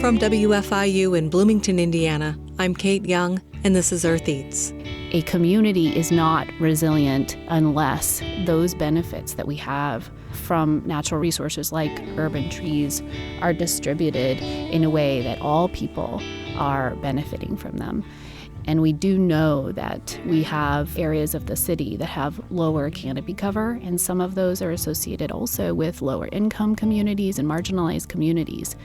From WFIU in Bloomington, Indiana, I'm Kate Young, and this is Earth Eats. A community is not resilient unless those benefits that we have from natural resources like urban trees are distributed in a way that all people are benefiting from them. And we do know that we have areas of the city that have lower canopy cover, and some of those are associated also with lower income communities and marginalized communities.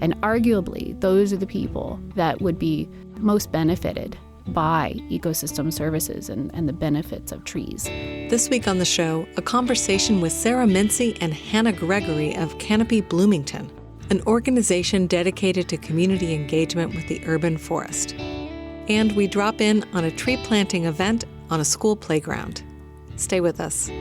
And arguably, those are the people that would be most benefited by ecosystem services and the benefits of trees. This week on the show, a conversation with Sarah Mincey and Hannah Gregory of Canopy Bloomington, an organization dedicated to community engagement with the urban forest. And we drop in on a tree planting event on a school playground. Stay with us.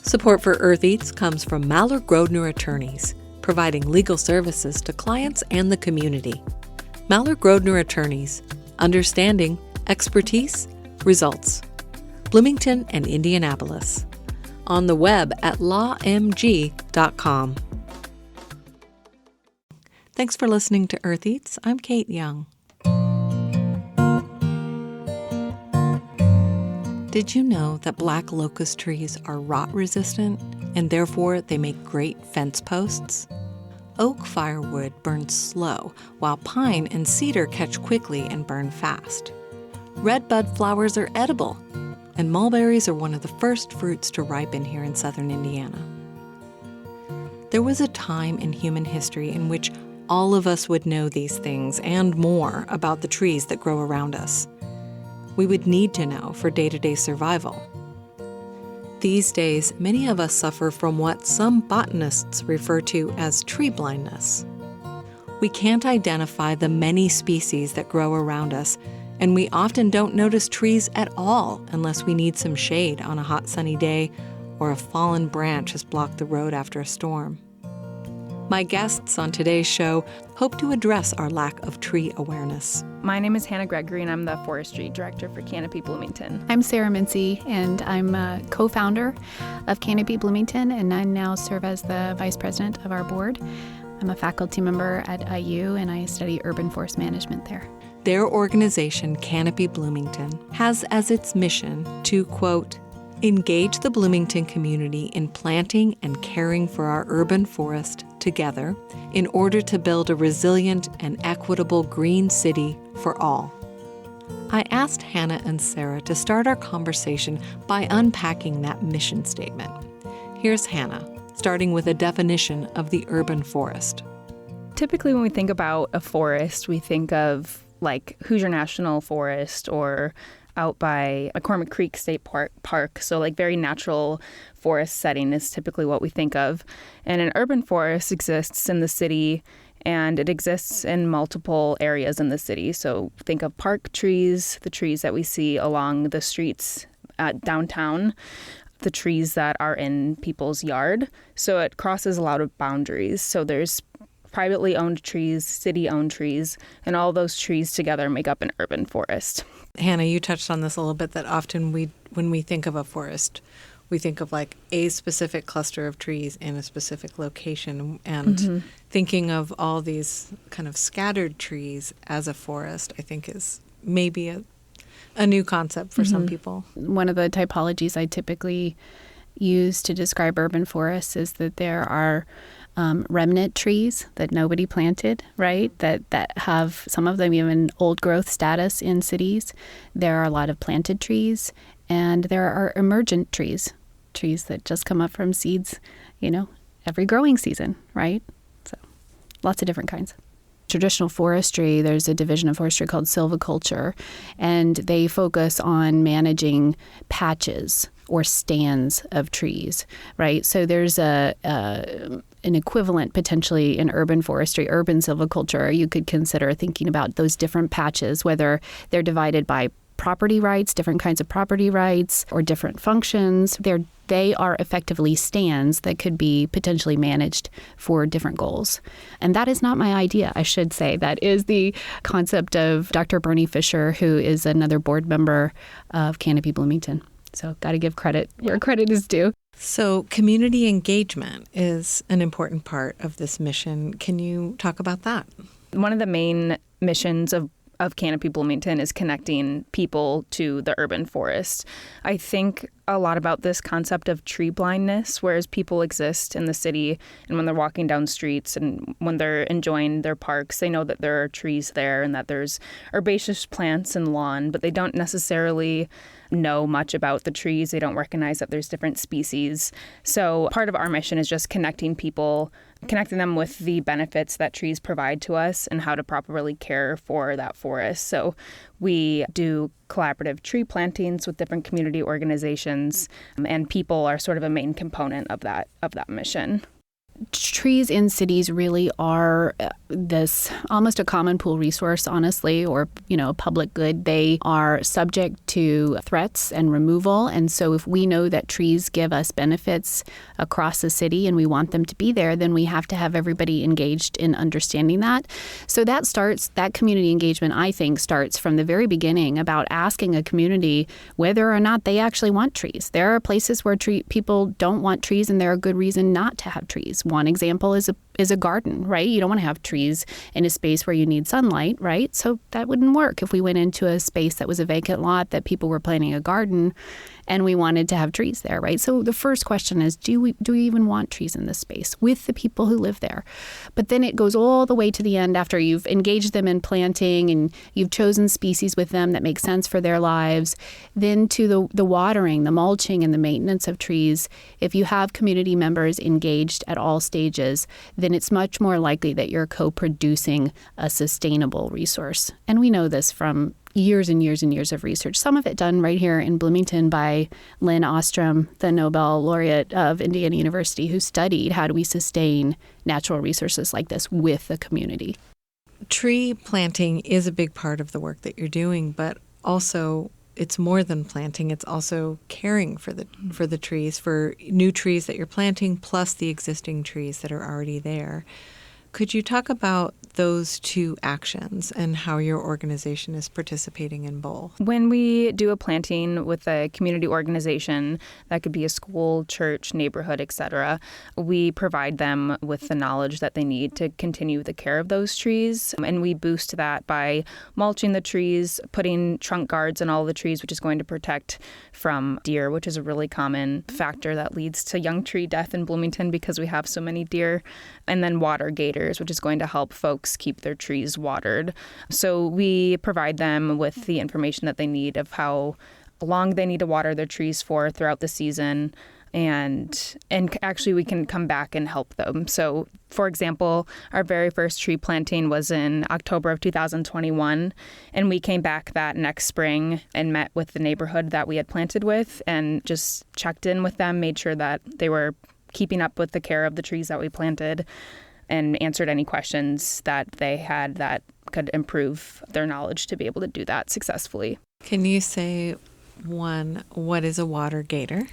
Support for Earth Eats comes from Mallard Grodner Attorneys, providing legal services to clients and the community. Mallard Grodner Attorneys, understanding, expertise, results. Bloomington and Indianapolis. On the web at lawmg.com. Thanks for listening to Earth Eats. I'm Kate Young. Did you know that black locust trees are rot resistant and therefore they make great fence posts? Oak firewood burns slow, while pine and cedar catch quickly and burn fast. Redbud flowers are edible, and mulberries are one of the first fruits to ripen here in southern Indiana. There was a time in human history in which all of us would know these things and more about the trees that grow around us. We would need to know for day-to-day survival. These days, many of us suffer from what some botanists refer to as tree blindness. We can't identify the many species that grow around us, and we often don't notice trees at all unless we need some shade on a hot sunny day or a fallen branch has blocked the road after a storm. My guests on today's show hope to address our lack of tree awareness. My name is Hannah Gregory, and I'm the Forestry Director for Canopy Bloomington. I'm Sarah Mincey, and I'm a co-founder of Canopy Bloomington, and I now serve as the Vice President of our board. I'm a faculty member at IU, and I study urban forest management there. Their organization, Canopy Bloomington, has as its mission to, quote, engage the Bloomington community in planting and caring for our urban forest together in order to build a resilient and equitable green city for all. I asked Hannah and Sarah to start our conversation by unpacking that mission statement. Here's Hannah, starting with a definition of the urban forest. Typically, when we think about a forest, we think of like Hoosier National Forest or out by McCormick Creek State Park. So like very natural forest setting is typically what we think of. And an urban forest exists in the city, and it exists in multiple areas in the city. So think of park trees, the trees that we see along the streets at downtown, the trees that are in people's yard. So it crosses a lot of boundaries. So there's privately owned trees, city-owned trees, and all those trees together make up an urban forest. Hannah, you touched on this a little bit, that often when we think of a forest, we think of like a specific cluster of trees in a specific location, and thinking of all these kind of scattered trees as a forest, I think is maybe a new concept for some people. One of the typologies I typically use to describe urban forests is that there are remnant trees that nobody planted, right? That have some of them even old growth status in cities. There are a lot of planted trees, and there are emergent trees that just come up from seeds, every growing season, right? So lots of different kinds. Traditional forestry, there's a division of forestry called silviculture, and they focus on managing patches or stands of trees, right? So there's an equivalent potentially in urban forestry, urban silviculture. You could consider thinking about those different patches, whether they're divided by property rights, different kinds of property rights, or different functions. They are effectively stands that could be potentially managed for different goals. And that is not my idea, I should say. That is the concept of Dr. Bernie Fisher, who is another board member of Canopy Bloomington. So got to give credit where credit is due. So community engagement is an important part of this mission. Can you talk about that? One of the main missions of Canopy Bloomington is connecting people to the urban forest. I think a lot about this concept of tree blindness, whereas people exist in the city, and when they're walking down streets and when they're enjoying their parks, they know that there are trees there and that there's herbaceous plants and lawn, but they don't necessarily know much about the trees. They don't recognize that there's different species. So part of our mission is just connecting people, connecting them with the benefits that trees provide to us and how to properly care for that forest. So we do collaborative tree plantings with different community organizations, and people are sort of a main component of that mission. Trees in cities really are this almost a common pool resource, honestly, or, public good. They are subject to threats and removal. And so if we know that trees give us benefits across the city and we want them to be there, then we have to have everybody engaged in understanding that. So that community engagement, I think, starts from the very beginning about asking a community whether or not they actually want trees. There are places where people don't want trees, and there are good reason not to have trees. One example is a garden, right? You don't want to have trees in a space where you need sunlight, right? So that wouldn't work if we went into a space that was a vacant lot that people were planting a garden and we wanted to have trees there, right? So the first question is, do we even want trees in this space with the people who live there? But then it goes all the way to the end after you've engaged them in planting and you've chosen species with them that make sense for their lives, then to the watering, the mulching, and the maintenance of trees. If you have community members engaged at all stages, then it's much more likely that you're co-producing a sustainable resource. And we know this from years and years and years of research, some of it done right here in Bloomington by Lynn Ostrom, the Nobel laureate of Indiana University, who studied how do we sustain natural resources like this with the community. Tree planting is a big part of the work that you're doing, but also it's more than planting. It's also caring for the trees, for new trees that you're planting, plus the existing trees that are already there. Could you talk about those two actions and how your organization is participating in both? When we do a planting with a community organization, that could be a school, church, neighborhood, etc., we provide them with the knowledge that they need to continue the care of those trees. And we boost that by mulching the trees, putting trunk guards in all the trees, which is going to protect from deer, which is a really common factor that leads to young tree death in Bloomington because we have so many deer. And then water gators, which is going to help folks keep their trees watered. So we provide them with the information that they need of how long they need to water their trees for throughout the season. And actually we can come back and help them. So, for example, our very first tree planting was in October of 2021. And we came back that next spring and met with the neighborhood that we had planted with and just checked in with them, made sure that they were keeping up with the care of the trees that we planted, and answered any questions that they had that could improve their knowledge to be able to do that successfully. Can you say, what is a water gator?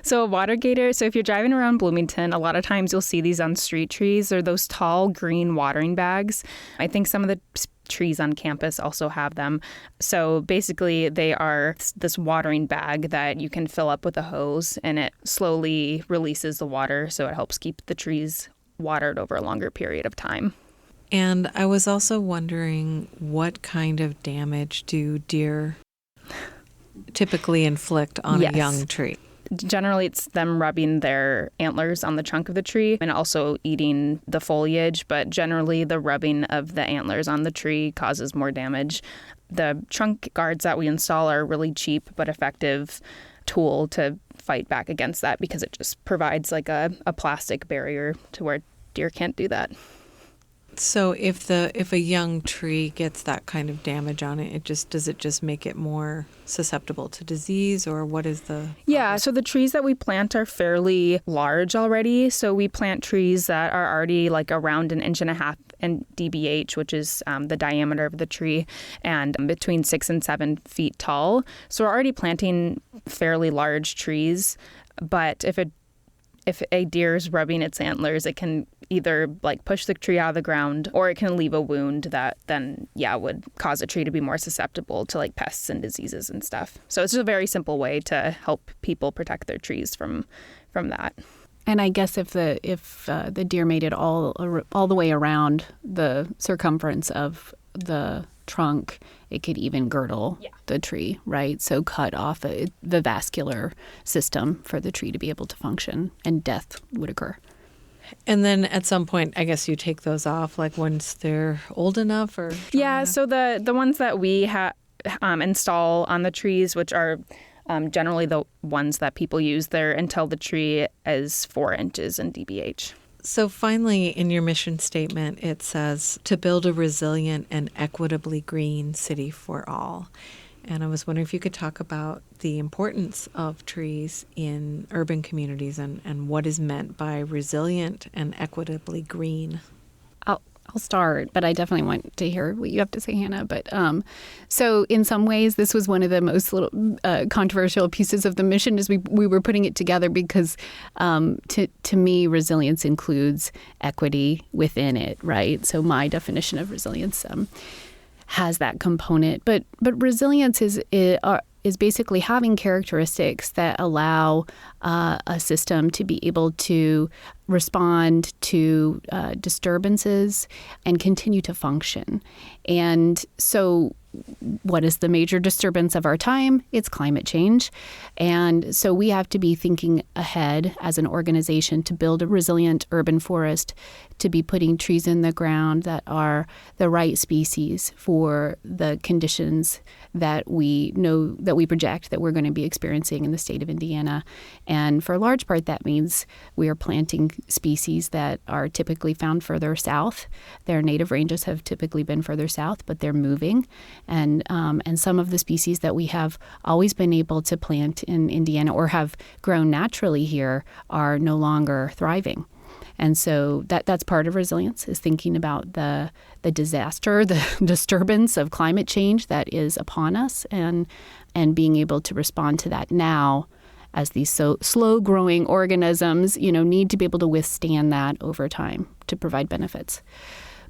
So a water gator, so if you're driving around Bloomington, a lot of times you'll see these on street trees. They're those tall green watering bags. I think some of the trees on campus also have them. So basically they are this watering bag that you can fill up with a hose, and it slowly releases the water, so it helps keep the trees watered over a longer period of time. And I was also wondering, what kind of damage do deer typically inflict on a young tree? Generally, it's them rubbing their antlers on the trunk of the tree and also eating the foliage, but generally the rubbing of the antlers on the tree causes more damage. The trunk guards that we install are a really cheap but effective tool to fight back against that, because it just provides like a plastic barrier to where deer can't do that. So if a young tree gets that kind of damage on it, does it just make it more susceptible to disease, or what is the... Yeah, so the trees that we plant are fairly large already. So we plant trees that are already like around 1.5 inches in DBH, which is the diameter of the tree, and between 6 and 7 feet tall. So we're already planting fairly large trees. But if if a deer is rubbing its antlers, it can either like push the tree out of the ground, or it can leave a wound that then, would cause a tree to be more susceptible to like pests and diseases and stuff. So it's just a very simple way to help people protect their trees from that. And I guess if the deer made it all the way around the circumference of the trunk, it could even girdle the tree, right? So cut off the vascular system for the tree to be able to function, and death would occur. And then at some point, I guess you take those off, like once they're old enough, or So the ones that we install on the trees, which are generally the ones that people use there until the tree is 4 inches in DBH. So finally, in your mission statement, it says to build a resilient and equitably green city for all. And I was wondering if you could talk about the importance of trees in urban communities and what is meant by resilient and equitably green. I'll start, but I definitely want to hear what you have to say, Hannah. But so in some ways, this was one of the most controversial pieces of the mission as we were putting it together, because to me, resilience includes equity within it, right? So my definition of resilience has that component. But resilience is basically having characteristics that allow a system to be able to respond to disturbances and continue to function. And so what is the major disturbance of our time? It's climate change. And so we have to be thinking ahead as an organization to build a resilient urban forest, to be putting trees in the ground that are the right species for the conditions that we know, that we project that we're going to be experiencing in the state of Indiana. And for a large part, that means we are planting species that are typically found further south. Their native ranges have typically been further south, but they're moving. And some of the species that we have always been able to plant in Indiana or have grown naturally here are no longer thriving. And so that's part of resilience, is thinking about the disaster, the disturbance of climate change that is upon us, and being able to respond to that now, as these so slow-growing organisms, need to be able to withstand that over time to provide benefits.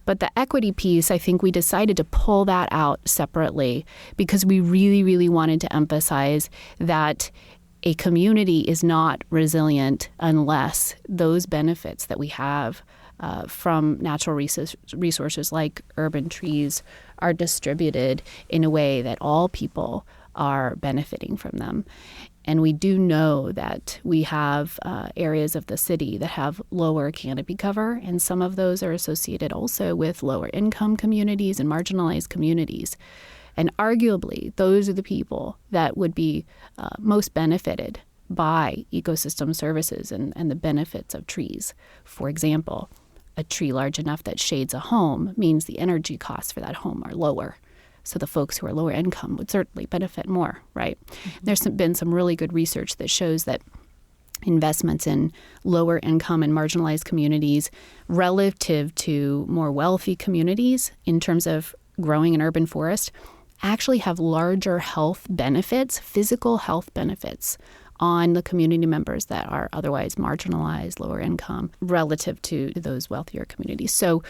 But the equity piece, I think we decided to pull that out separately because we really, really wanted to emphasize that a community is not resilient unless those benefits that we have from natural resources like urban trees are distributed in a way that all people are benefiting from them. And we do know that we have areas of the city that have lower canopy cover, and some of those are associated also with lower income communities and marginalized communities. And arguably, those are the people that would be most benefited by ecosystem services and the benefits of trees. For example, a tree large enough that shades a home means the energy costs for that home are lower. So the folks who are lower income would certainly benefit more, right? Mm-hmm. There's been some really good research that shows that investments in lower income and marginalized communities relative to more wealthy communities in terms of growing an urban forest actually have larger health benefits, physical health benefits on the community members that are otherwise marginalized, lower income, relative to those wealthier communities. So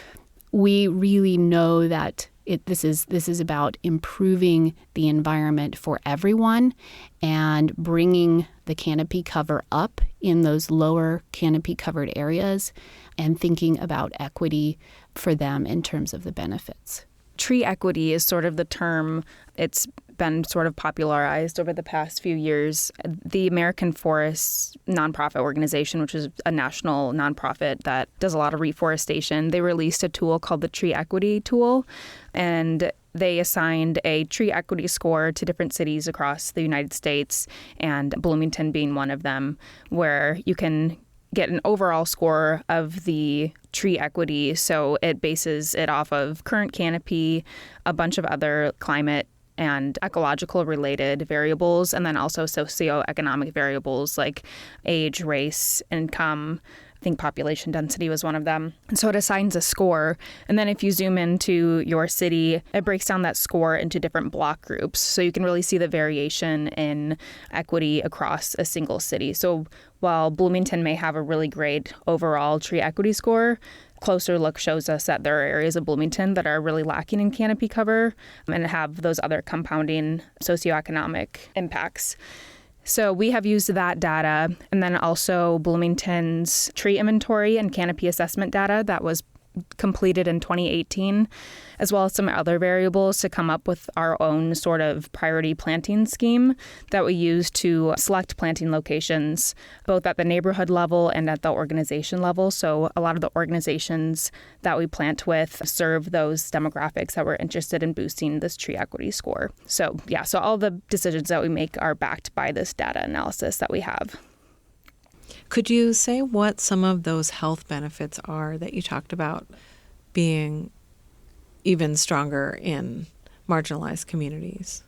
we really know that this is about improving the environment for everyone and bringing the canopy cover up in those lower canopy covered areas and thinking about equity for them in terms of the benefits. Tree equity is sort of the term. It's been sort of popularized over the past few years. The American Forests nonprofit organization, which is a national nonprofit that does a lot of reforestation, they released a tool called the Tree Equity Tool, and they assigned a tree equity score to different cities across the United States, and Bloomington being one of them, where you can get an overall score of the tree equity. So it bases it off of current canopy, a bunch of other climate and ecological related variables, and then also socioeconomic variables like age, race, income, I think population density was one of them. And so it assigns a score. And then if you zoom into your city, it breaks down that score into different block groups. So you can really see the variation in equity across a single city. So while Bloomington may have a really great overall tree equity score, closer look shows us that there are areas of Bloomington that are really lacking in canopy cover and have those other compounding socioeconomic impacts. So we have used that data, and then also Bloomington's tree inventory and canopy assessment data that was completed in 2018, as well as some other variables to come up with our own sort of priority planting scheme that we use to select planting locations, both at the neighborhood level and at the organization level. So a lot of the organizations that we plant with serve those demographics that we're interested in boosting this tree equity score. So so all the decisions that we make are backed by this data analysis that we have. Could you say what some of those health benefits are that you talked about being even stronger in marginalized communities?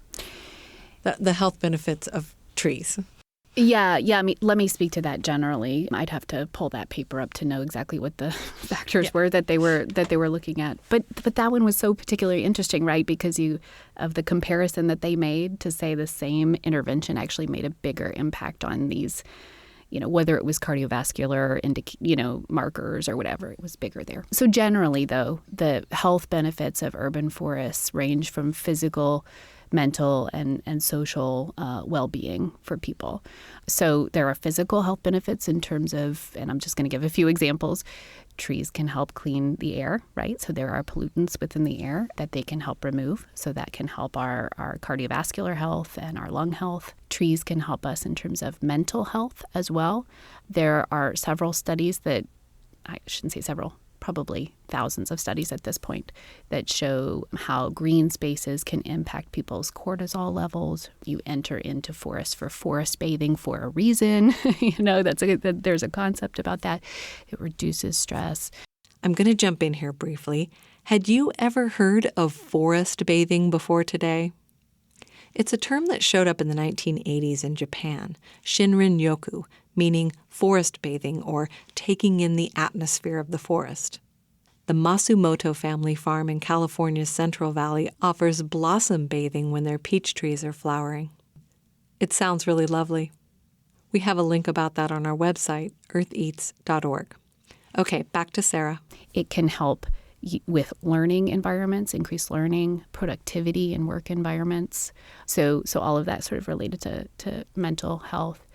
The health benefits of trees. Yeah. I mean, let me speak to that generally. I'd have to pull that paper up to know exactly what the factors were that they were looking at. But that one was so particularly interesting, right? Because of the comparison that they made to say the same intervention actually made a bigger impact on these, whether it was cardiovascular, markers or whatever, it was bigger there. So generally, though, the health benefits of urban forests range from physical, mental, and social well-being for people. So there are physical health benefits in terms of, and I'm just going to give a few examples. Trees can help clean the air, right? So there are pollutants within the air that they can help remove. So that can help our cardiovascular health and our lung health. Trees can help us in terms of mental health as well. There are several studies that, I shouldn't say several, probably thousands of studies at this point that show how green spaces can impact people's cortisol levels. You enter into forests for forest bathing for a reason. There's a concept about that. It reduces stress. I'm going to jump in here briefly. Had you ever heard of forest bathing before today? It's a term that showed up in the 1980s in Japan, Shinrin-yoku, meaning forest bathing or taking in the atmosphere of the forest. The Masumoto family farm in California's Central Valley offers blossom bathing when their peach trees are flowering. It sounds really lovely. We have a link about that on our website, eartheats.org. Okay, back to Sarah. It can help with learning environments, increased learning, productivity in work environments. So all of that sort of related to mental health.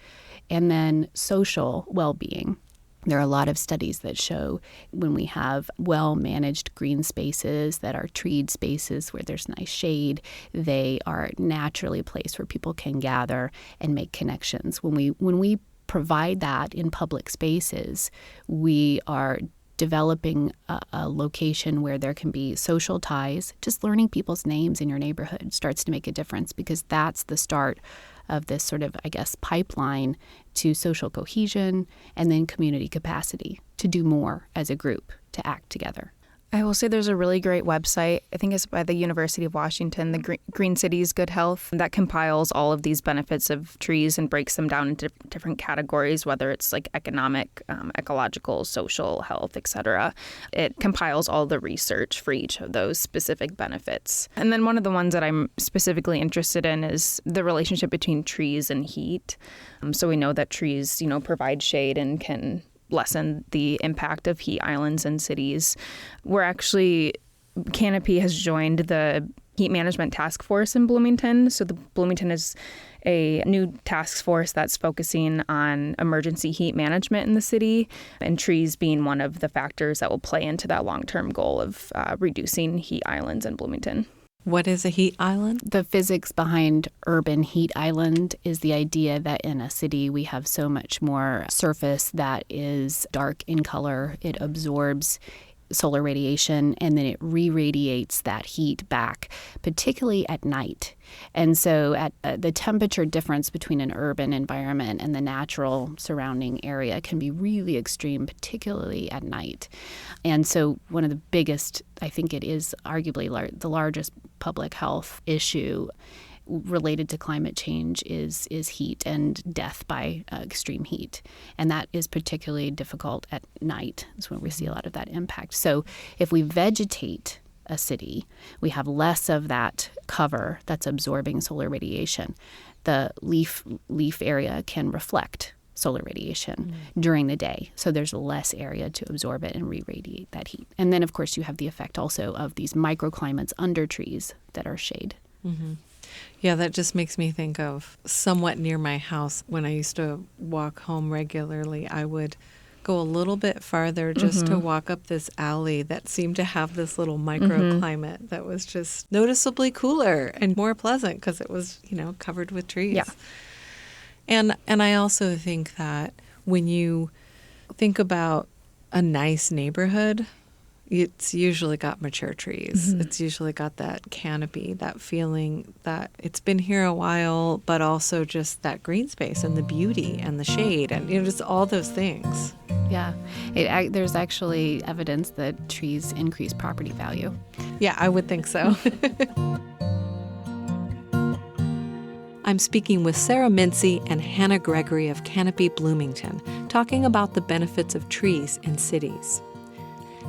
And then social well-being. There are a lot of studies that show when we have well-managed green spaces that are treed spaces where there's nice shade, they are naturally a place where people can gather and make connections. When we provide that in public spaces, we are developing a location where there can be social ties. Just learning people's names in your neighborhood starts to make a difference because that's the start of this sort of, pipeline to social cohesion and then community capacity to do more as a group, to act together. I will say there's a really great website, I think it's by the University of Washington, the Green Cities Good Health, that compiles all of these benefits of trees and breaks them down into different categories, whether it's like economic, ecological, social, health, etc. It compiles all the research for each of those specific benefits. And then one of the ones that I'm specifically interested in is the relationship between trees and heat. So we know that trees, provide shade and can lessen the impact of heat islands in cities. Canopy has joined the Heat Management Task Force in Bloomington. So the Bloomington is a new task force that's focusing on emergency heat management in the city, and trees being one of the factors that will play into that long-term goal of reducing heat islands in Bloomington. What is a heat island? The physics behind urban heat island is the idea that in a city we have so much more surface that is dark in color. It absorbs solar radiation and then it re-radiates that heat back, particularly at night. And so at the temperature difference between an urban environment and the natural surrounding area can be really extreme, particularly at night. And so one of the biggest, I think it is arguably the largest public health issue related to climate change is heat and death by extreme heat. And that is particularly difficult at night. That's when we see a lot of that impact. So if we vegetate a city, we have less of that cover that's absorbing solar radiation. The leaf area can reflect solar radiation during the day. So there's less area to absorb it and re-radiate that heat. And then, of course, you have the effect also of these microclimates under trees that are shade. Mm-hmm. Yeah, that just makes me think of somewhat near my house. When I used to walk home regularly, I would go a little bit farther just to walk up this alley that seemed to have this little microclimate that was just noticeably cooler and more pleasant because it was, covered with trees. Yeah. And I also think that when you think about a nice neighborhood, it's usually got mature trees. It's usually got that canopy, that feeling that it's been here a while, but also just that green space and the beauty and the shade and just all those things. Yeah, there's actually evidence that trees increase property value. Yeah, I would think so. I'm speaking with Sarah Mincey and Hannah Gregory of Canopy, Bloomington, talking about the benefits of trees in cities.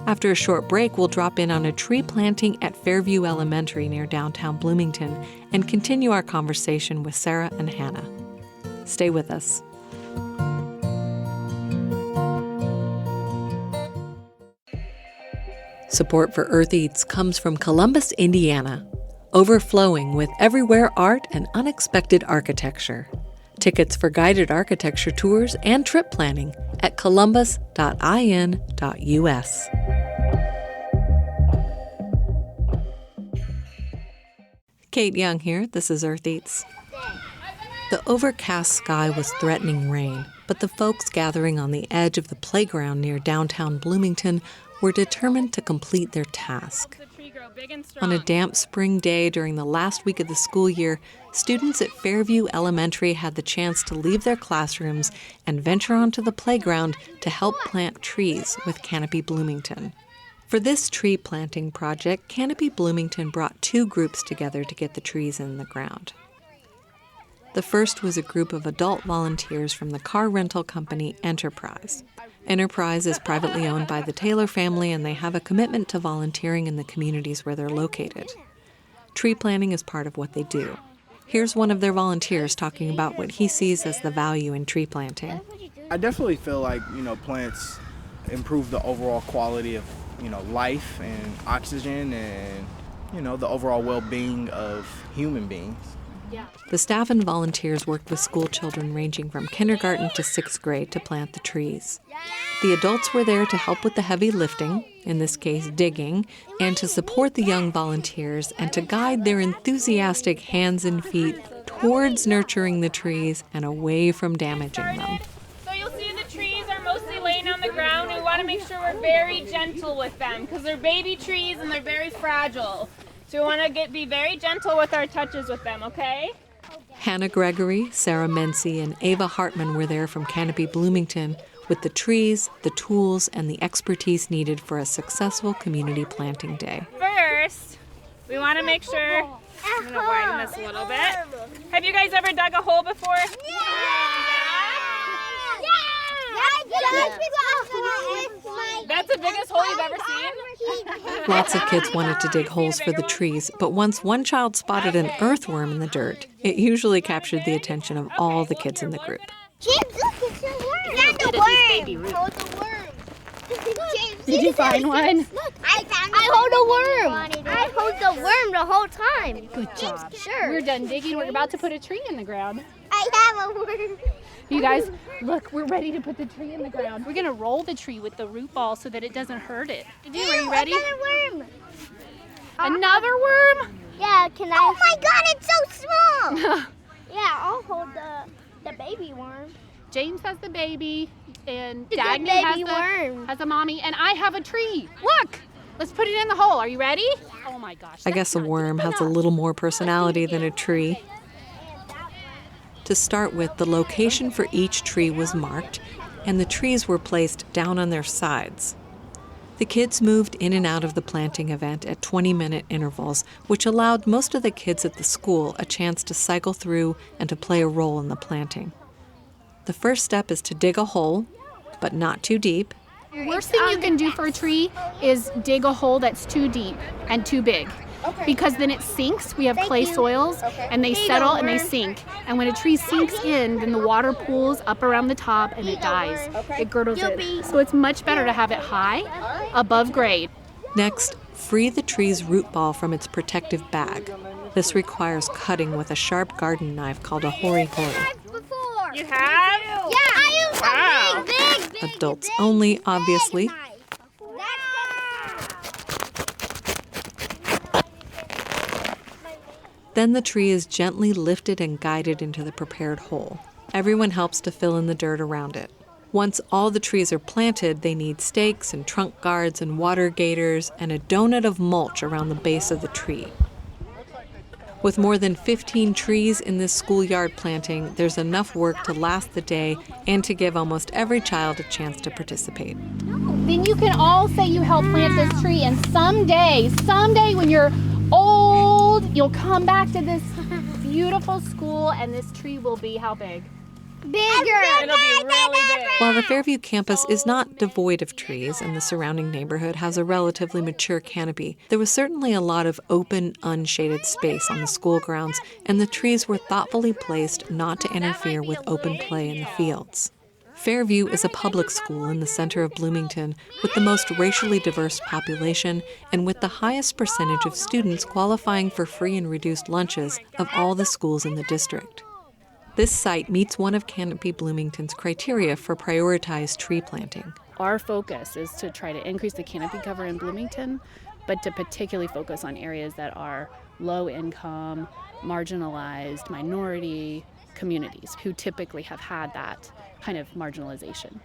After a short break, we'll drop in on a tree planting at Fairview Elementary near downtown Bloomington and continue our conversation with Sarah and Hannah. Stay with us. Support for Earth Eats comes from Columbus, Indiana, overflowing with everywhere art and unexpected architecture. Tickets for guided architecture tours and trip planning at columbus.in.us. Kate Young here. This is Earth Eats. The overcast sky was threatening rain, but the folks gathering on the edge of the playground near downtown Bloomington were determined to complete their task. On a damp spring day during the last week of the school year, students at Fairview Elementary had the chance to leave their classrooms and venture onto the playground to help plant trees with Canopy Bloomington. For this tree planting project, Canopy Bloomington brought two groups together to get the trees in the ground. The first was a group of adult volunteers from the car rental company Enterprise. Enterprise is privately owned by the Taylor family, and they have a commitment to volunteering in the communities where they're located. Tree planting is part of what they do. Here's one of their volunteers talking about what he sees as the value in tree planting. I definitely feel like, plants improve the overall quality of, life and oxygen and, the overall well-being of human beings. The staff and volunteers worked with school children ranging from kindergarten to 6th grade to plant the trees. The adults were there to help with the heavy lifting, in this case digging, and to support the young volunteers and to guide their enthusiastic hands and feet towards nurturing the trees and away from damaging them. So you'll see the trees are mostly laying on the ground. We want to make sure we're very gentle with them because they're baby trees and they're very fragile. So we want to be very gentle with our touches with them, okay? Hannah Gregory, Sarah Mincey, and Ava Hartman were there from Canopy Bloomington with the trees, the tools, and the expertise needed for a successful community planting day. First, we want to make sure, I'm going to widen this a little bit. Have you guys ever dug a hole before? That's the biggest hole you've ever seen? Lots of kids wanted to dig holes for the trees, but once one child spotted an earthworm in the dirt, it usually captured the attention of all the kids in the group. James, look, it's a worm. It's a worm. Hold the worm. James, Did you find one? Look, I hold a worm. I hold the worm the whole time. Good job. Sure. We're done digging. We're about to put a tree in the ground. I have a worm. You guys, look, we're ready to put the tree in the ground. We're going to roll the tree with the root ball so that it doesn't hurt it. Are you ready? Another worm. Another worm? Yeah, can I? Oh my God, it's so small. Yeah, I'll hold the baby worm. James has the baby, and It's a Dagny baby worm. has a mommy, and I have a tree. Look, let's put it in the hole. Are you ready? Oh my gosh. I guess a worm has a little more personality than a tree. To start with, the location for each tree was marked, and the trees were placed down on their sides. The kids moved in and out of the planting event at 20-minute intervals, which allowed most of the kids at the school a chance to cycle through and to play a role in the planting. The first step is to dig a hole, but not too deep. The worst thing you can do for a tree is dig a hole that's too deep and too big. Because then it sinks. We have clay soils, and they settle and they sink. And when a tree sinks in, then the water pools up around the top and it dies. It girdles it. So it's much better to have it high, above grade. Next, free the tree's root ball from its protective bag. This requires cutting with a sharp garden knife called a hori-hori. You have? Yeah, I use a big. Adults only, obviously. Then the tree is gently lifted and guided into the prepared hole. Everyone helps to fill in the dirt around it. Once all the trees are planted, they need stakes and trunk guards and water gators and a donut of mulch around the base of the tree. With more than 15 trees in this schoolyard planting, there's enough work to last the day and to give almost every child a chance to participate. Then you can all say you helped plant this tree, and someday when you're old, you'll come back to this beautiful school, and this tree will be how big? Bigger. It'll be really big. While the Fairview campus is not devoid of trees and the surrounding neighborhood has a relatively mature canopy, there was certainly a lot of open, unshaded space on the school grounds, and the trees were thoughtfully placed not to interfere with open play in the fields. Fairview is a public school in the center of Bloomington with the most racially diverse population and with the highest percentage of students qualifying for free and reduced lunches of all the schools in the district. This site meets one of Canopy Bloomington's criteria for prioritized tree planting. Our focus is to try to increase the canopy cover in Bloomington, but to particularly focus on areas that are low income, marginalized, minority communities who typically have had that kind of marginalization.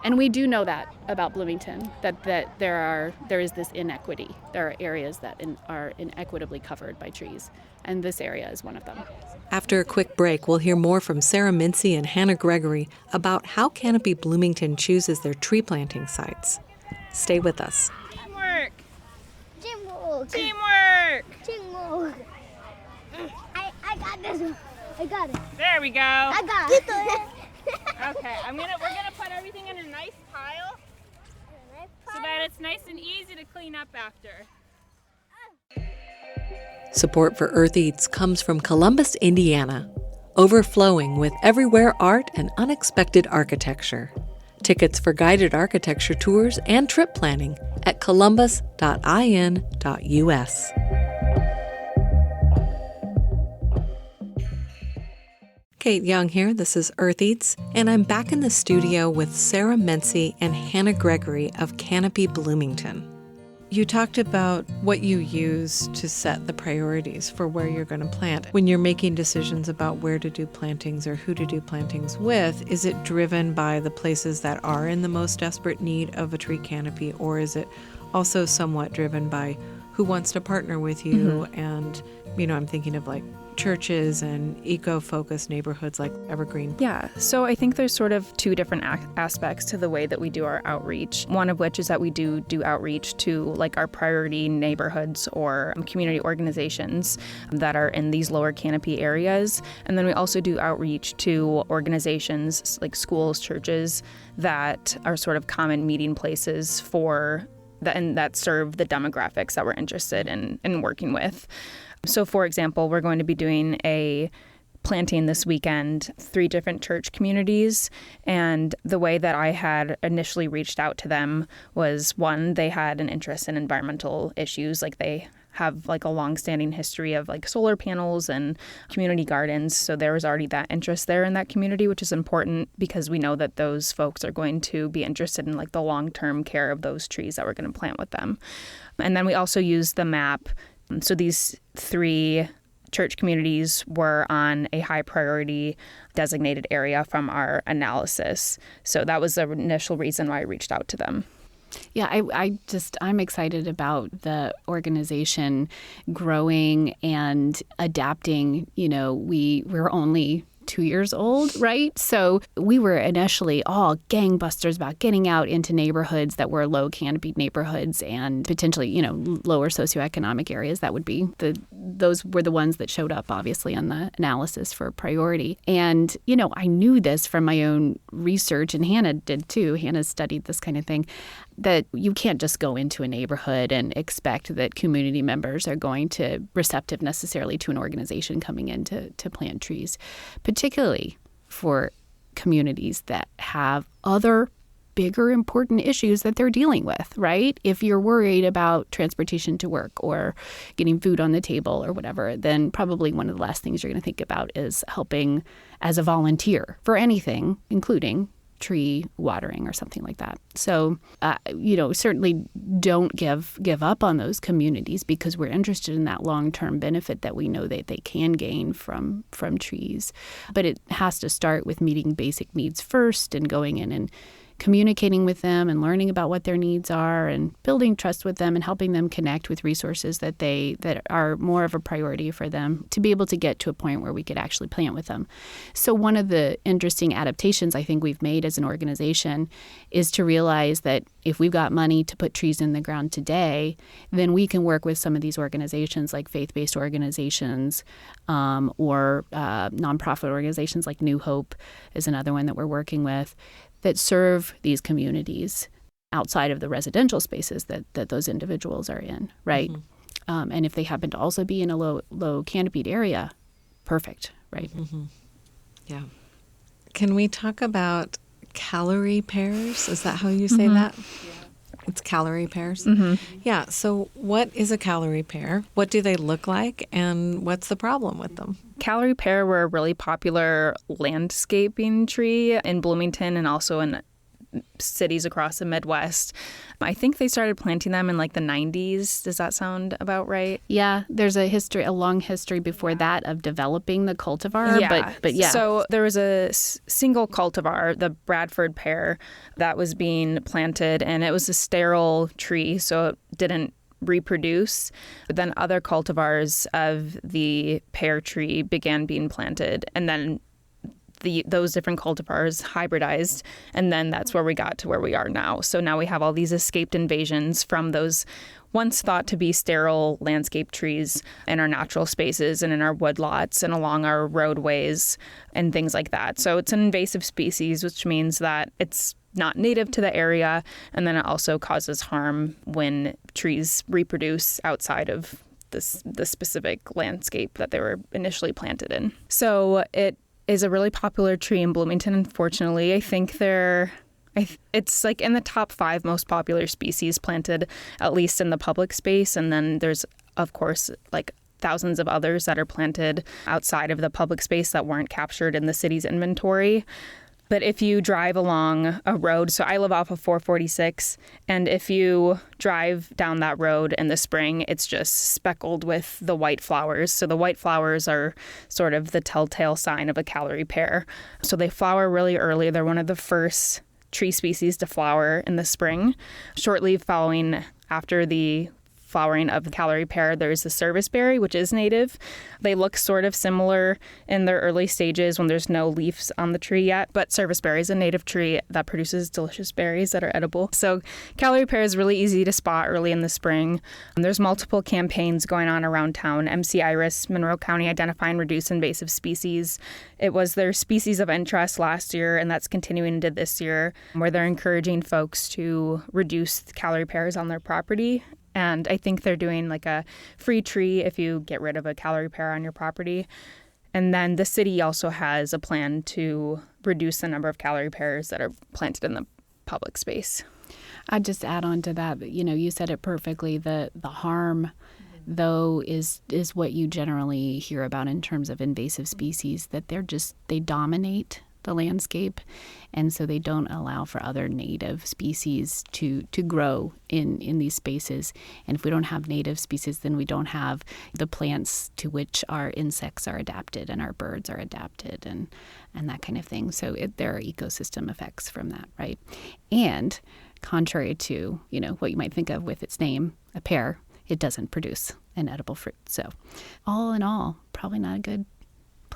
And we do know that about Bloomington, that there is this inequity. There are areas that are inequitably covered by trees, and this area is one of them. After a quick break, we'll hear more from Sarah Mincey and Hannah Gregory about how Canopy Bloomington chooses their tree planting sites. Stay with us. Teamwork. Teamwork. Teamwork. Teamwork. I got this one. I got it. There we go. I got it. Okay, we're gonna put everything in a nice pile so that it's nice and easy to clean up after. Support for Earth Eats comes from Columbus, Indiana, overflowing with everywhere art and unexpected architecture. Tickets for guided architecture tours and trip planning at columbus.in.us. Kate Young here, this is Earth Eats, and I'm back in the studio with Sarah Mincey and Hannah Gregory of Canopy Bloomington. You talked about what you use to set the priorities for where you're going to plant. When you're making decisions about where to do plantings or who to do plantings with, is it driven by the places that are in the most desperate need of a tree canopy, or is it also somewhat driven by who wants to partner with you? And, I'm thinking of like churches and eco-focused neighborhoods like Evergreen. Yeah, so I think there's sort of two different aspects to the way that we do our outreach. One of which is that we do outreach to like our priority neighborhoods or community organizations that are in these lower canopy areas. And then we also do outreach to organizations like schools, churches that are sort of common meeting places for and that serve the demographics that we're interested in working with. So, for example, we're going to be doing a planting this weekend, 3 different church communities. And the way that I had initially reached out to them was, one, they had an interest in environmental issues. Like they have like a long-standing history of like solar panels and community gardens. So there was already that interest there in that community, which is important because we know that those folks are going to be interested in like the long-term care of those trees that we're going to plant with them. And then we also use the map. So these 3 church communities were on a high priority designated area from our analysis. So that was the initial reason why I reached out to them. Yeah, I'm excited about the organization growing and adapting. We're only 2 years old, right? So we were initially all gangbusters about getting out into neighborhoods that were low canopied neighborhoods and potentially, lower socioeconomic areas. That would be those were the ones that showed up, obviously, on the analysis for priority. And, I knew this from my own research, and Hannah did too. Hannah studied this kind of thing, that you can't just go into a neighborhood and expect that community members are going to receptive necessarily to an organization coming in to plant trees, particularly for communities that have other bigger important issues that they're dealing with, right? If you're worried about transportation to work or getting food on the table or whatever, then probably one of the last things you're going to think about is helping as a volunteer for anything, including tree watering or something like that. So, certainly don't give up on those communities, because we're interested in that long-term benefit that we know that they can gain from trees. But it has to start with meeting basic needs first and going in and communicating with them and learning about what their needs are and building trust with them and helping them connect with resources that are more of a priority for them to be able to get to a point where we could actually plant with them. So one of the interesting adaptations I think we've made as an organization is to realize that if we've got money to put trees in the ground today, then we can work with some of these organizations like faith-based organizations or nonprofit organizations like New Hope is another one that we're working with, that serve these communities outside of the residential spaces that those individuals are in, right? Mm-hmm. And if they happen to also be in a low canopied area, perfect, right? Mm-hmm. Yeah. Can we talk about calorie pairs? Is that how you say that? Yeah. It's calorie pairs? Mm-hmm. Yeah. So what is a calorie pair? What do they look like? And what's the problem with them? Calorie pear were a really popular landscaping tree in Bloomington and also in cities across the Midwest. I think they started planting them in like the 90s. Does that sound about right? Yeah, there's a long history before that of developing the cultivar. Yeah. But yeah. So there was a single cultivar, the Bradford pear, that was being planted, and it was a sterile tree, so it didn't reproduce. But then other cultivars of the pear tree began being planted, and then those different cultivars hybridized, and then that's where we got to where we are now. So now we have all these escaped invasions from those once thought to be sterile landscape trees in our natural spaces and in our woodlots and along our roadways and things like that. So it's an invasive species, which means that it's not native to the area, and then it also causes harm when trees reproduce outside of the specific landscape that they were initially planted in. So it is a really popular tree in Bloomington, unfortunately. I think it's like in the top 5 most popular species planted, at least in the public space. And then there's, of course, like thousands of others that are planted outside of the public space that weren't captured in the city's inventory. But if you drive along a road, so I live off of 446, and if you drive down that road in the spring, it's just speckled with the white flowers. So the white flowers are sort of the telltale sign of a calorie pear. So they flower really early. They're one of the first tree species to flower in the spring. Shortly following after the flowering of the calorie pear, there's the serviceberry, which is native. They look sort of similar in their early stages when there's no leaves on the tree yet, but serviceberry is a native tree that produces delicious berries that are edible. So calorie pear is really easy to spot early in the spring. There's multiple campaigns going on around town. MC Iris, Monroe County Identify and Reduce Invasive Species. It was their species of interest last year, and that's continuing into this year, where they're encouraging folks to reduce calorie pears on their property. And I think they're doing like a free tree if you get rid of a calorie pear on your property. And then the city also has a plan to reduce the number of calorie pears that are planted in the public space. I'd just add on to that, you said it perfectly. The harm, though, is what you generally hear about in terms of invasive species, that they dominate the landscape, and so they don't allow for other native species to grow in these spaces. And if we don't have native species, then we don't have the plants to which our insects are adapted and our birds are adapted and that kind of thing. So there are ecosystem effects from that, right? And contrary to what you might think of with its name, a pear, it doesn't produce an edible fruit. So all in all, probably not a good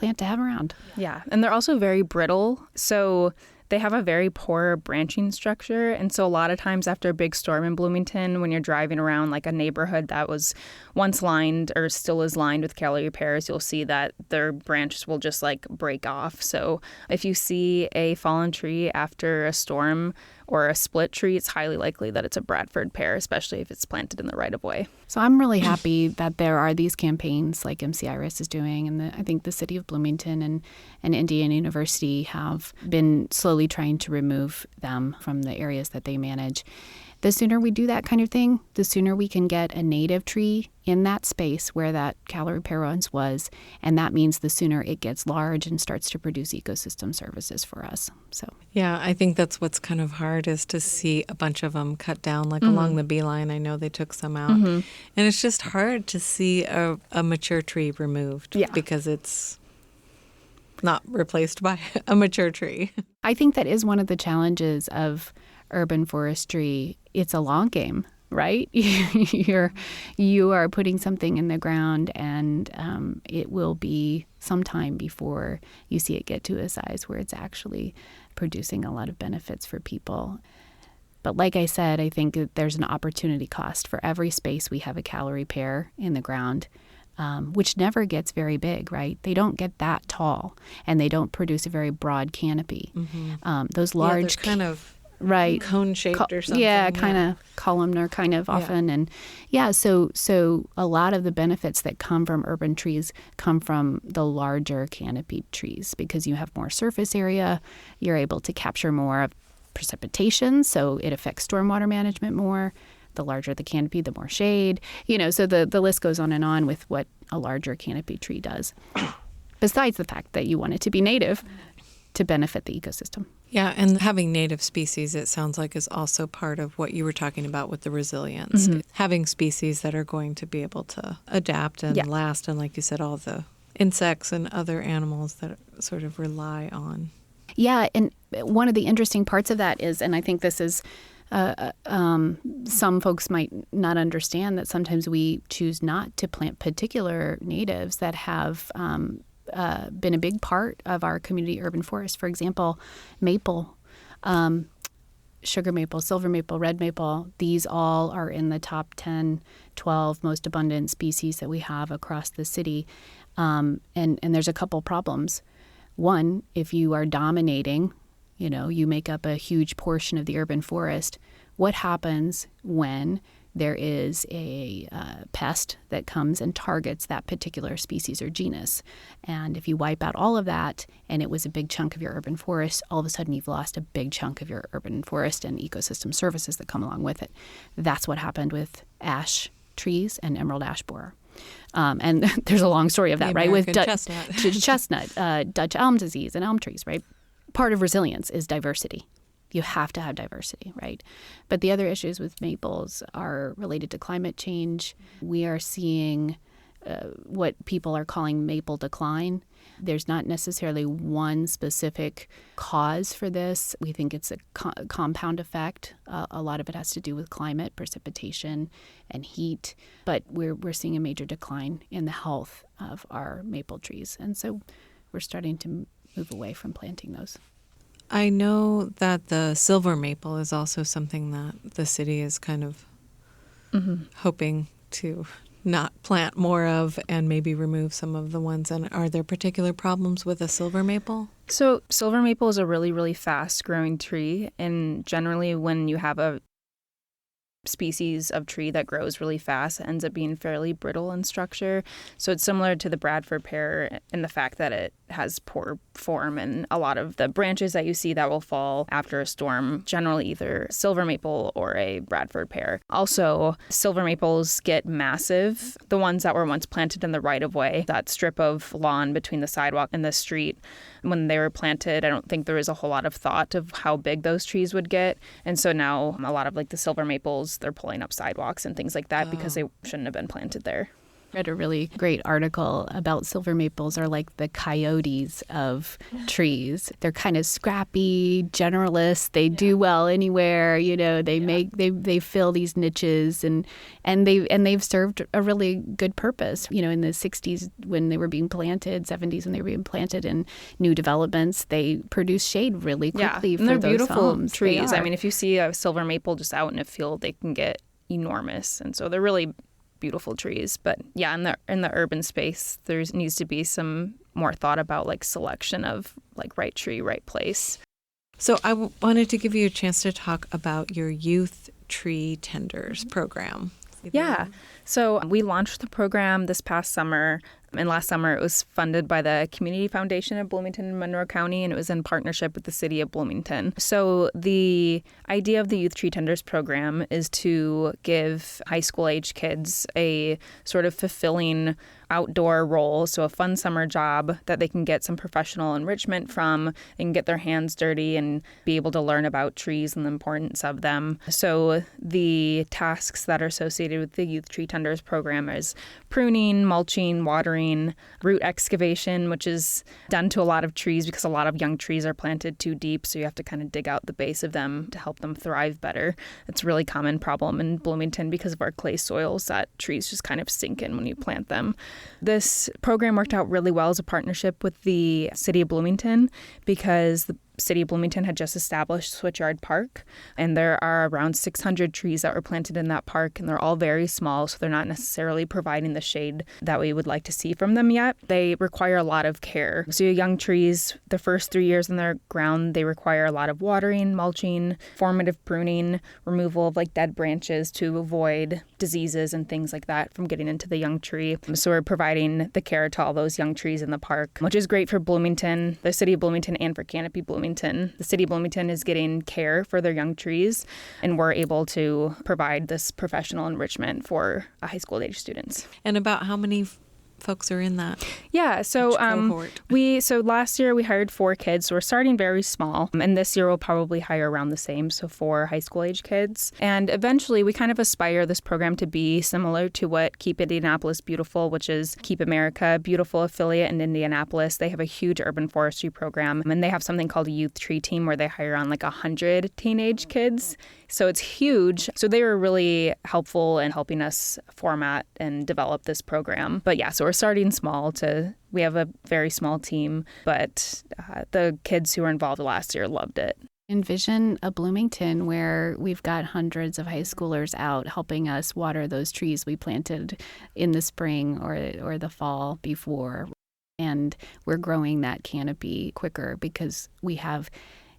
plant to have around. Yeah, and they're also very brittle. So they have a very poor branching structure. And so a lot of times after a big storm in Bloomington, when you're driving around like a neighborhood that was once lined or still is lined with calorie pears, you'll see that their branches will just like break off. So if you see a fallen tree after a storm or a split tree, it's highly likely that it's a Bradford pear, especially if it's planted in the right of way. So I'm really happy that there are these campaigns like MC Iris is doing, and I think the city of Bloomington and Indiana University have been slowly trying to remove them from the areas that they manage. The sooner we do that kind of thing, the sooner we can get a native tree in that space where that calorie pear once was, and that means the sooner it gets large and starts to produce ecosystem services for us. So yeah, I think that's what's kind of hard is to see a bunch of them cut down, like along the beeline. I know they took some out. And it's just hard to see a mature tree removed because it's not replaced by a mature tree. I think that is one of the challenges of urban forestry. It's a long game, right? You are putting something in the ground, and it will be some time before you see it get to a size where it's actually producing a lot of benefits for people. But like I said, I think that there's an opportunity cost for every space we have a calorie pear in the ground, which never gets very big, right? They don't get that tall, and they don't produce a very broad canopy. Those large kind of right cone-shaped or something. Yeah, kind of columnar kind of often. And so a lot of the benefits that come from urban trees come from the larger canopied trees because you have more surface area. You're able to capture more of precipitation, so it affects stormwater management more. The larger the canopy, the more shade. So the list goes on and on with what a larger canopy tree does. Besides the fact that you want it to be native to benefit the ecosystem. Yeah, and having native species, it sounds like, is also part of what you were talking about with the resilience. Having species that are going to be able to adapt and last, and like you said, all the insects and other animals that sort of rely on. Yeah, and one of the interesting parts of that is, and I think this is, some folks might not understand that sometimes we choose not to plant particular natives that have been a big part of our community urban forest. For example, maple, sugar maple, silver maple, red maple, these all are in the top 10, 12 most abundant species that we have across the city. And there's a couple problems. One, if you are dominating, you make up a huge portion of the urban forest, what happens when there is a pest that comes and targets that particular species or genus? And if you wipe out all of that and it was a big chunk of your urban forest, all of a sudden you've lost a big chunk of your urban forest and ecosystem services that come along with it. That's what happened with ash trees and emerald ash borer. And there's a long story of that, right? With chestnut, Dutch elm disease and elm trees, right? Part of resilience is diversity. You have to have diversity, right? But the other issues with maples are related to climate change. We are seeing what people are calling maple decline. There's not necessarily one specific cause for this. We think it's a compound effect. A lot of it has to do with climate, precipitation, and heat. But we're seeing a major decline in the health of our maple trees. And so we're starting to move away from planting those. I know that the silver maple is also something that the city is kind of hoping to not plant more of and maybe remove some of the ones. And are there particular problems with a silver maple? So silver maple is a really, really fast growing tree. And generally when you have a species of tree that grows really fast, it ends up being fairly brittle in structure. So it's similar to the Bradford pear in the fact that it has poor form, and a lot of the branches that you see that will fall after a storm, generally either silver maple or a Bradford pear. Also, silver maples get massive. The ones that were once planted in the right of way, that strip of lawn between the sidewalk and the street, when they were planted, I don't think there was a whole lot of thought of how big those trees would get. And so now a lot of like the silver maples, they're pulling up sidewalks and things like that because they shouldn't have been planted there. Read a really great article about silver maples are like the coyotes of trees. They're kind of scrappy, generalists. They do well anywhere. They fill these niches and they've served a really good purpose. In the 60s when they were being planted, 70s when they were being planted in new developments, they produce shade really quickly for they're those beautiful homes. trees. I mean, if you see a silver maple just out in a field, they can get enormous, and so they're really beautiful trees. But yeah, in the urban space, there needs to be some more thought about like selection of like right tree, right place. So I wanted to give you a chance to talk about your Youth Tree Tenders program. Yeah. So we launched the program this past summer. And last summer, it was funded by the Community Foundation of Bloomington and Monroe County, and it was in partnership with the city of Bloomington. So the idea of the Youth Tree Tenders program is to give high school age kids a sort of fulfilling outdoor role, so a fun summer job that they can get some professional enrichment from and get their hands dirty and be able to learn about trees and the importance of them. So the tasks that are associated with the Youth Tree Tenders program is pruning, mulching, watering, root excavation, which is done to a lot of trees because a lot of young trees are planted too deep, so you have to kind of dig out the base of them to help them thrive better. It's a really common problem in Bloomington because of our clay soils that trees just kind of sink in when you plant them. This program worked out really well as a partnership with the city of Bloomington because the city of Bloomington had just established Switchyard Park, and there are around 600 trees that were planted in that park, and they're all very small, so they're not necessarily providing the shade that we would like to see from them yet. They require a lot of care. So young trees, the first 3 years in their ground, they require a lot of watering, mulching, formative pruning, removal of like dead branches to avoid diseases and things like that from getting into the young tree. So we're providing the care to all those young trees in the park, which is great for Bloomington, the city of Bloomington, and for Canopy Bloomington. The city of Bloomington is getting care for their young trees, and we're able to provide this professional enrichment for high school age students. And about how many folks are in that? Yeah, so last year we hired 4 kids, so we're starting very small, and this year we'll probably hire around the same, so 4 high school age kids. And eventually we kind of aspire this program to be similar to what Keep Indianapolis Beautiful, which is Keep America Beautiful affiliate in Indianapolis. They have a huge urban forestry program, and they have something called a youth tree team where they hire on like 100 teenage kids. So it's huge. So they were really helpful in helping us format and develop this program. But yeah, so we're starting small. We have a very small team, but the kids who were involved last year loved it. Envision a Bloomington where we've got hundreds of high schoolers out helping us water those trees we planted in the spring or the fall before. And we're growing that canopy quicker because we have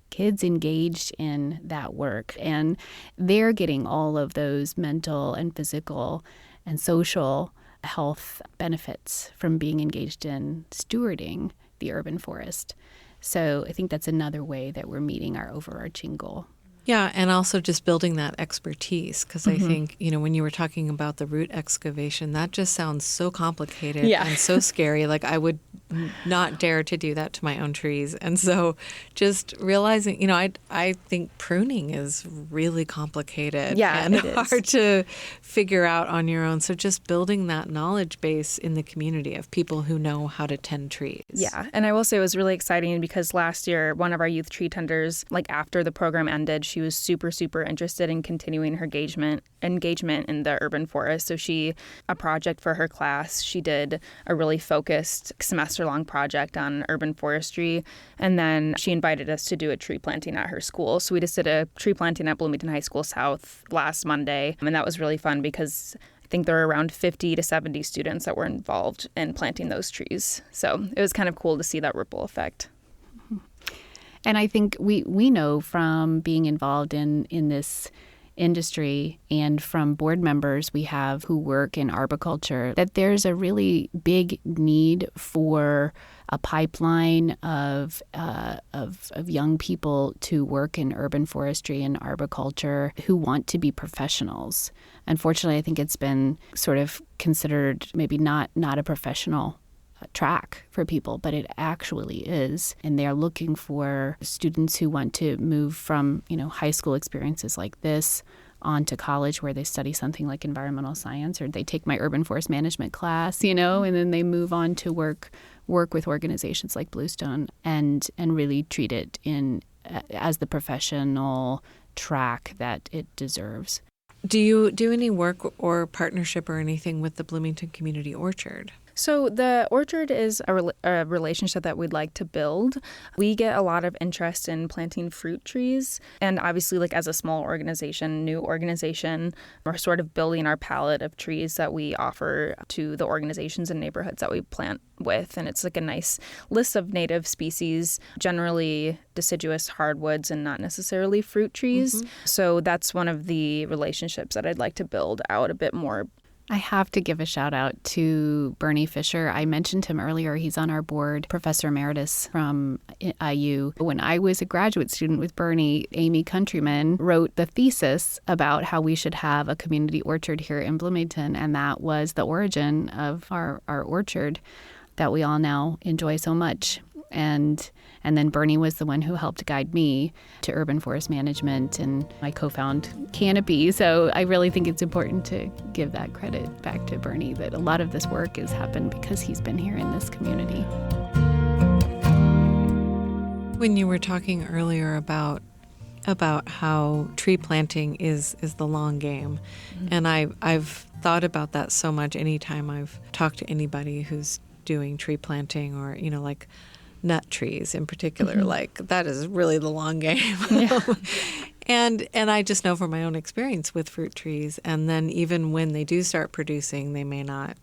kids engaged in that work, and they're getting all of those mental and physical and social health benefits from being engaged in stewarding the urban forest. So I think that's another way that we're meeting our overarching goal. Yeah, and also just building that expertise, because I think, when you were talking about the root excavation, that just sounds so complicated and so scary. Like I would not dare to do that to my own trees. And so just realizing, I think pruning is really complicated and hard to figure out on your own. So just building that knowledge base in the community of people who know how to tend trees. Yeah, and I will say it was really exciting because last year, one of our youth tree tenders, like after the program ended, she was super, super interested in continuing her engagement in the urban forest. So a project for her class, she did a really focused semester-long project on urban forestry. And then she invited us to do a tree planting at her school. So we just did a tree planting at Bloomington High School South last Monday. And that was really fun because I think there were around 50 to 70 students that were involved in planting those trees. So it was kind of cool to see that ripple effect. And I think we know from being involved in this industry and from board members we have who work in arboriculture that there's a really big need for a pipeline of young people to work in urban forestry and arboriculture who want to be professionals. Unfortunately, I think it's been sort of considered maybe not a professional track for people, but it actually is. And they're looking for students who want to move from, high school experiences like this on to college where they study something like environmental science, or they take my urban forest management class, and then they move on to work with organizations like Bluestone and really treat it as the professional track that it deserves. Do you do any work or partnership or anything with the Bloomington Community Orchard? So the orchard is a relationship that we'd like to build. We get a lot of interest in planting fruit trees. And obviously, like as a small organization, new organization, we're sort of building our palette of trees that we offer to the organizations and neighborhoods that we plant with. And it's like a nice list of native species, generally deciduous hardwoods and not necessarily fruit trees. So that's one of the relationships that I'd like to build out a bit more. I have to give a shout out to Bernie Fisher. I mentioned him earlier. He's on our board, Professor Emeritus from IU. When I was a graduate student with Bernie, Amy Countryman wrote the thesis about how we should have a community orchard here in Bloomington, and that was the origin of our orchard that we all now enjoy so much. And then Bernie was the one who helped guide me to urban forest management, and I co-found Canopy. So I really think it's important to give that credit back to Bernie, that a lot of this work has happened because he's been here in this community. When you were talking earlier about how tree planting is the long game, and I've thought about that so much anytime I've talked to anybody who's doing tree planting, or like nut trees in particular, like that is really the long game. And I just know from my own experience with fruit trees, and then even when they do start producing, they may not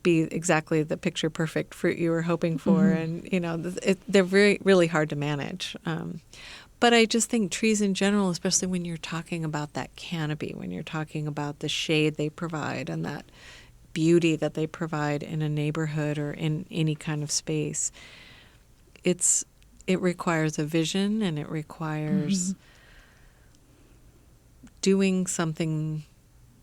be exactly the picture perfect fruit you were hoping for, and they're really hard to manage. But I just think trees in general, especially when you're talking about that canopy, when you're talking about the shade they provide and that beauty that they provide in a neighborhood or in any kind of space, it requires a vision, and it requires doing something,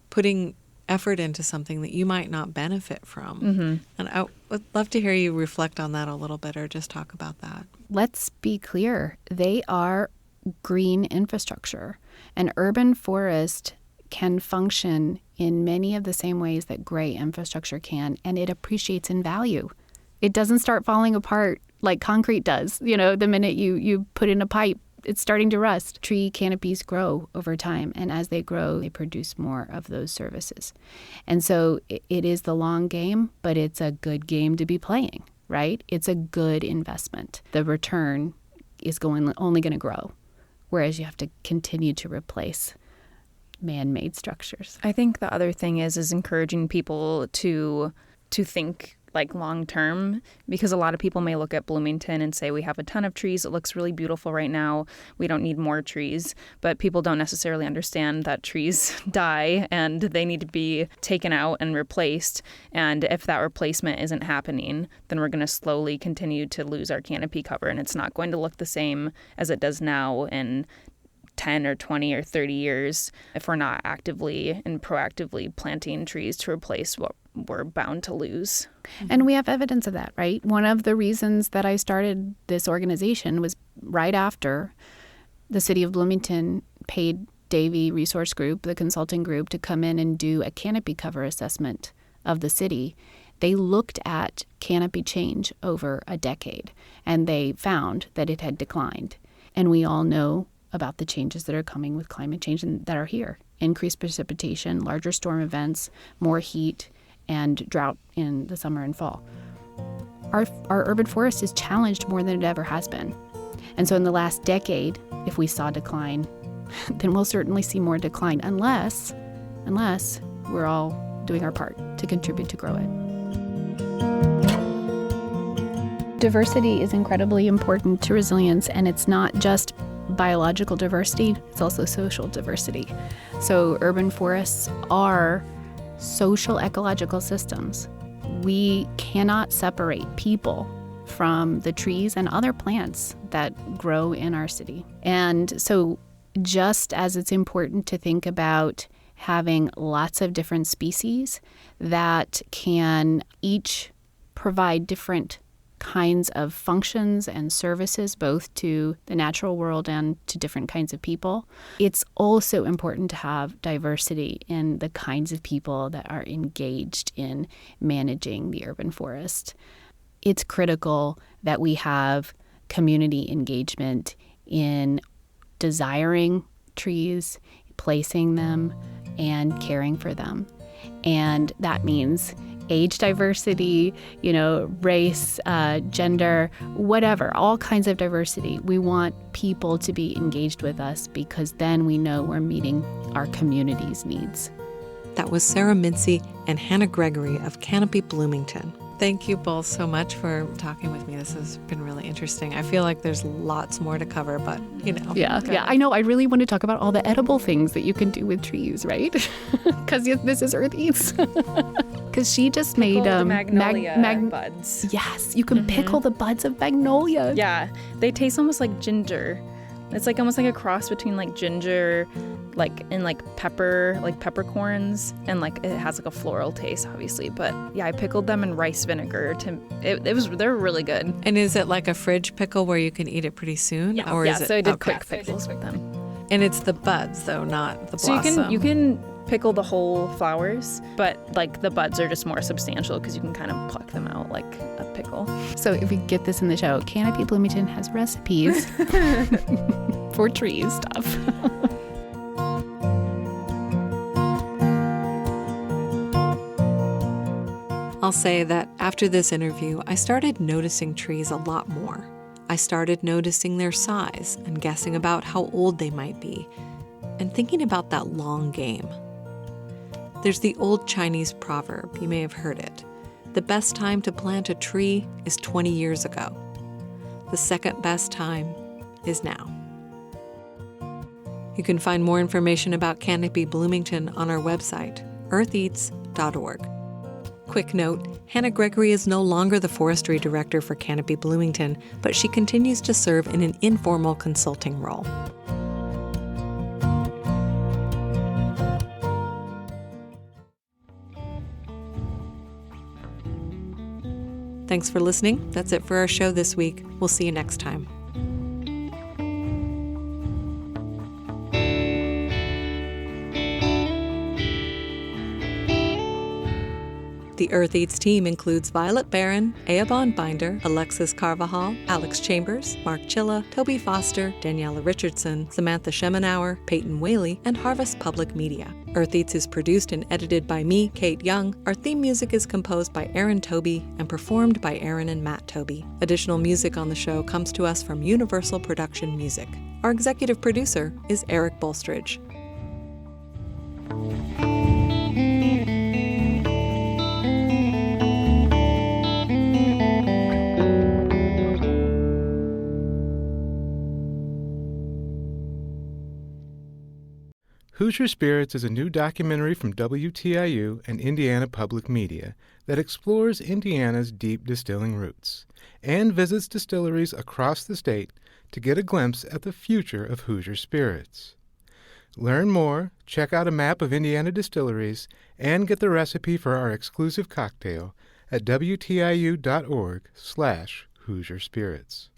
putting effort into something that you might not benefit from. And I would love to hear you reflect on that a little bit, or just talk about that. Let's be clear. They are green infrastructure. An urban forest can function in many of the same ways that gray infrastructure can, and it appreciates in value. It doesn't start falling apart like concrete does. The minute you put in a pipe, it's starting to rust. Tree canopies grow over time, and as they grow, they produce more of those services. And so it is the long game, but it's a good game to be playing, right? It's a good investment. The return is only going to grow, whereas you have to continue to replace man-made structures. I think the other thing is encouraging people to think like long term, because a lot of people may look at Bloomington and say, we have a ton of trees, it looks really beautiful right now, we don't need more trees. But people don't necessarily understand that trees die and they need to be taken out and replaced. And if that replacement isn't happening, then we're going to slowly continue to lose our canopy cover, and it's not going to look the same as it does now in 10 or 20 or 30 years if we're not actively and proactively planting trees to replace what we're bound to lose. And we have evidence of that, right? One of the reasons that I started this organization was right after the city of Bloomington paid Davy Resource Group, the consulting group, to come in and do a canopy cover assessment of the city. They looked at canopy change over a decade, and they found that it had declined. And we all know about the changes that are coming with climate change and that are here. Increased precipitation, larger storm events, more heat, and drought in the summer and fall. Our urban forest is challenged more than it ever has been. And so in the last decade, if we saw decline, then we'll certainly see more decline unless we're all doing our part to contribute to grow it. Diversity is incredibly important to resilience, and it's not just biological diversity, it's also social diversity. So urban forests are social ecological systems. We cannot separate people from the trees and other plants that grow in our city. And so just as it's important to think about having lots of different species that can each provide different kinds of functions and services, both to the natural world and to different kinds of people. It's also important to have diversity in the kinds of people that are engaged in managing the urban forest. It's critical that we have community engagement in desiring trees, placing them, and caring for them. And that means age diversity, race, gender, whatever, all kinds of diversity. We want people to be engaged with us because then we know we're meeting our community's needs. That was Sarah Mincey and Hannah Gregory of Canopy Bloomington. Thank you both so much for talking with me. This has been really interesting. I feel like there's lots more to cover, but Yeah, I know. I really want to talk about all the edible things that you can do with trees, right? Because this is Earth Eats. Because she just made the magnolia buds. Yes, you can pickle the buds of magnolia. Yeah, they taste almost like ginger. It's like almost like a cross between like ginger, and peppercorns, and it has like a floral taste, obviously. But yeah, I pickled them in rice vinegar. They're really good. And is it like a fridge pickle where you can eat it pretty soon? Yeah, or is it, so I did quick pickles with them. And it's the buds though, not the blossom. So you can pickle the whole flowers, but the buds are just more substantial because you can kind of pluck them out like a pickle. So if we get this in the show, Canopy Bloomington has recipes for tree stuff. I'll say that after this interview, I started noticing trees a lot more. I started noticing their size and guessing about how old they might be, and thinking about that long game. There's the old Chinese proverb, you may have heard it. The best time to plant a tree is 20 years ago. The second best time is now. You can find more information about Canopy Bloomington on our website, eartheats.org. Quick note, Hannah Gregory is no longer the forestry director for Canopy Bloomington, but she continues to serve in an informal consulting role. Thanks for listening. That's it for our show this week. We'll see you next time. The Earth Eats team includes Violet Barron, Eobon Binder, Alexis Carvajal, Alex Chambers, Mark Chilla, Toby Foster, Daniela Richardson, Samantha Schemenauer, Peyton Whaley, and Harvest Public Media. Earth Eats is produced and edited by me, Kate Young. Our theme music is composed by Aaron Toby and performed by Aaron and Matt Toby. Additional music on the show comes to us from Universal Production Music. Our executive producer is Eric Bolstridge. Hoosier Spirits is a new documentary from WTIU and Indiana Public Media that explores Indiana's deep distilling roots and visits distilleries across the state to get a glimpse at the future of Hoosier Spirits. Learn more, check out a map of Indiana distilleries, and get the recipe for our exclusive cocktail at WTIU.org/Hoosier Spirits.